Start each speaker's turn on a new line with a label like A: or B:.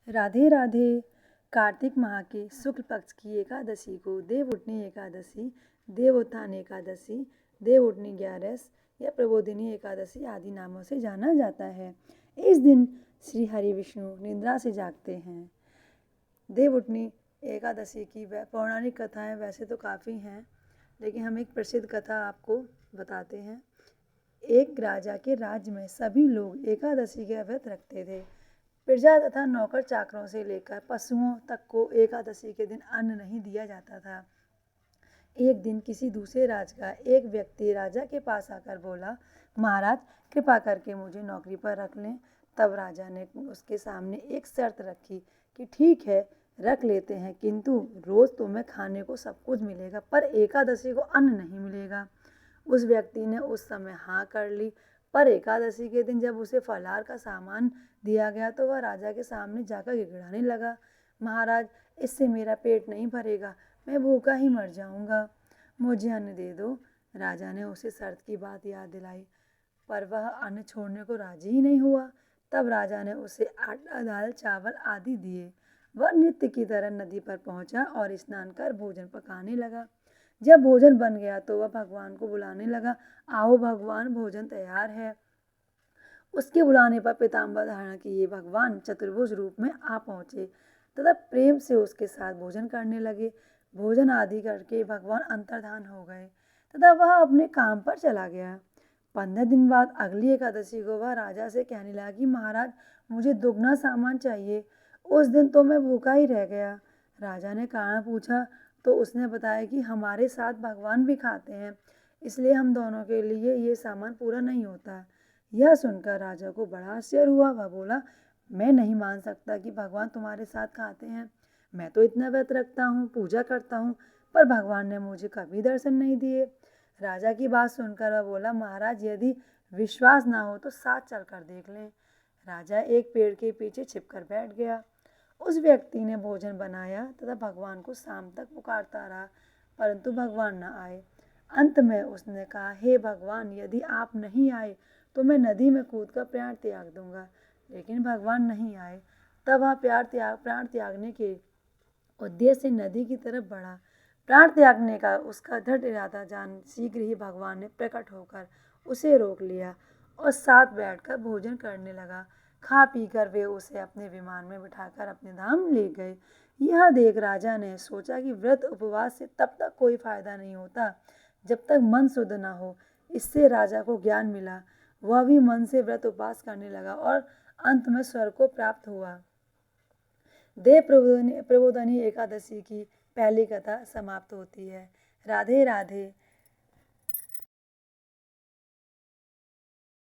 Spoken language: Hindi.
A: राधे राधे। कार्तिक माह के शुक्ल पक्ष की एकादशी को देवउठनी एकादशी, देवोत्थान एकादशी, देवउठनी ग्यारस या प्रबोधिनी एकादशी आदि नामों से जाना जाता है। इस दिन श्री हरि विष्णु निद्रा से जागते हैं। देवउठनी एकादशी की पौराणिक कथाएं वैसे तो काफ़ी हैं, लेकिन हम एक प्रसिद्ध कथा आपको बताते हैं। एक राजा के राज्य में सभी लोग एकादशी के व्रत रखते थे। प्रजा तथा नौकर चाकरों से लेकर पशुओं तक को एकादशी के दिन अन्न नहीं दिया जाता था। एक दिन किसी दूसरे राज्य का एक व्यक्ति राजा के पास आकर बोला, महाराज कृपा करके मुझे नौकरी पर रख लें। तब राजा ने उसके सामने एक शर्त रखी कि ठीक है, रख लेते हैं, किंतु रोज़ तुम्हें खाने को सब कुछ मिलेगा, पर एकादशी को अन्न नहीं मिलेगा। उस व्यक्ति ने उस समय हाँ कर ली, पर एकादशी के दिन जब उसे फलाहार का सामान दिया गया तो वह राजा के सामने जाकर गिड़गिड़ाने लगा, महाराज इससे मेरा पेट नहीं भरेगा, मैं भूखा ही मर जाऊंगा, मुझे अन्न दे दो। राजा ने उसे शर्त की बात याद दिलाई, पर वह अन्न छोड़ने को राजी ही नहीं हुआ। तब राजा ने उसे आटा, दाल, चावल आदि दिए। वह नित्य की तरह नदी पर पहुंचा और स्नान कर भोजन पकाने लगा। जब भोजन बन गया तो वह भगवान को बुलाने लगा, आओ भगवान, भोजन तैयार है। उसके बुलाने पर पीताम्बर धारण किए भगवान चतुर्भुज रूप में आ पहुँचे तथा प्रेम से उसके साथ भोजन करने लगे। भोजन आदि करके भगवान अंतर्धान हो गए तथा वह अपने काम पर चला गया। 15 दिन बाद अगली एकादशी को वह राजा से कहने लगा कि महाराज मुझे दुगना सामान चाहिए, उस दिन तो मैं भूखा ही रह गया। राजा ने कारण पूछा तो उसने बताया कि हमारे साथ भगवान भी खाते हैं, इसलिए हम दोनों के लिए ये सामान पूरा नहीं होता। यह सुनकर राजा को बड़ा आश्चर्य हुआ। वह बोला, मैं नहीं मान सकता कि भगवान तुम्हारे साथ खाते हैं। मैं तो इतना व्रत रखता हूँ, पूजा करता हूँ, पर भगवान ने मुझे कभी दर्शन नहीं दिए। राजा की बात सुनकर वह बोला, महाराज यदि विश्वास ना हो तो साथ चल कर देख लें। राजा एक पेड़ के पीछे छिपकर बैठ गया। उस व्यक्ति ने भोजन बनाया तथा भगवान को शाम तक पुकारता रहा, परंतु भगवान न आए। अंत में उसने कहा, हे भगवान, यदि आप नहीं आए तो मैं नदी में कूदकर प्राण त्याग दूंगा। लेकिन भगवान नहीं आए। तब वह प्राण त्यागने के उद्देश्य से नदी की तरफ बढ़ा। प्राण त्यागने का उसका दृढ़ इरादा जान शीघ्र ही भगवान ने प्रकट होकर उसे रोक लिया और साथ बैठकर भोजन करने लगा। खा पी कर वे उसे अपने विमान में बिठाकर अपने धाम ले गए। यह देख राजा ने सोचा कि व्रत उपवास से तब तक कोई फायदा नहीं होता जब तक मन शुद्ध न हो। इससे राजा को ज्ञान मिला। वह भी मन से व्रत उपवास करने लगा और अंत में स्वर्ग को प्राप्त हुआ। देव प्रबोधनी एकादशी की पहली कथा समाप्त होती है। राधे राधे।